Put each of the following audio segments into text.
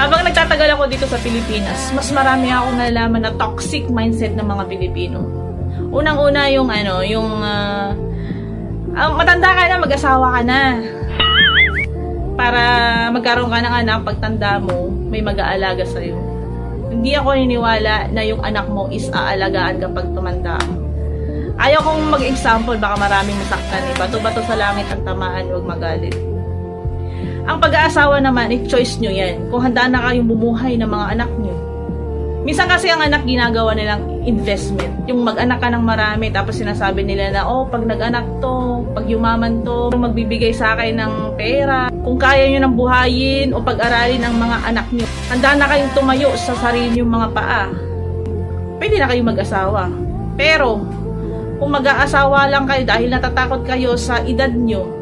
Habang nagtatagal ako dito sa Pilipinas, mas marami akong nalalaman na toxic mindset ng mga Pilipino. Unang-una yung matanda ka na, mag-asawa ka na. Para magkaroon ka ng anak, pagtanda mo, may mag-aalaga sa'yo. Hindi ako naniniwala na yung anak mo is aalagaan kapag tumanda. Ayaw kong mag-example, baka maraming masaktan. Bato-bato sa langit ang tamaan, huwag magalit. Ang pag-aasawa naman, choice nyo yan. Kung handa na kayong bumuhay ng mga anak nyo. Minsan kasi ang anak ginagawa nilang investment. Yung mag-anak ka ng marami, tapos sinasabi nila na, oh, pag nag-anak to, pag yumaman to, magbibigay sa akin ng pera. Kung kaya nyo nang buhayin o pag-aralin ang mga anak nyo, handa na kayong tumayo sa sarili yung mga paa. Pwede na kayong mag-asawa. Pero, kung mag-aasawa lang kayo dahil natatakot kayo sa edad nyo,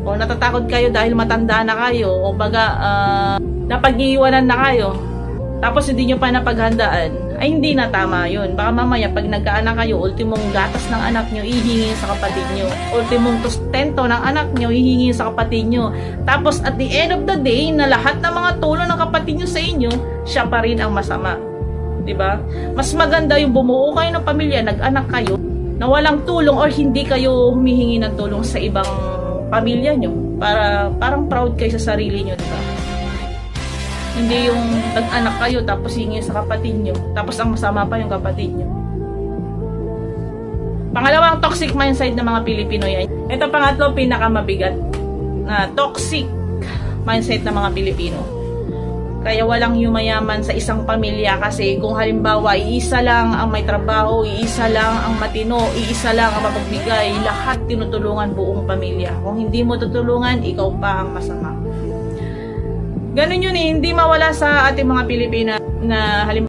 o natatakot kayo dahil matanda na kayo, o napag-iiwanan na kayo, tapos hindi nyo pa napaghandaan, ay hindi na tama yun. Baka mamaya pag nagkaanak kayo, ultimong gatas ng anak nyo, ihingi sa kapatid nyo. Ultimong sustento ng anak nyo, ihingi sa kapatid nyo. Tapos at the end of the day, na lahat ng mga tulong ng kapatid nyo sa inyo, siya pa rin ang masama. Diba? Mas maganda yung bumuo kayo ng pamilya, nag-anak kayo, na walang tulong or hindi kayo humihingi ng tulong sa ibang pamilya nyo. Parang proud kayo sa sarili nyo, diba? Hindi yung nag-anak kayo tapos hingi sa kapatid nyo. Tapos ang masama pa yung kapatid nyo. Pangalawang toxic mindset ng mga Pilipino yan. Ito pangatlo, pinakamabigat na toxic mindset ng mga Pilipino. Kaya walang yumayaman sa isang pamilya kasi kung halimbawa iisa lang ang may trabaho, iisa lang ang matino, iisa lang ang mapagbigay, lahat tinutulungan buong pamilya. Kung hindi mo tutulungan, ikaw pa ang masama. Ganun yun eh, hindi mawala sa ating mga Pilipina na halimbawa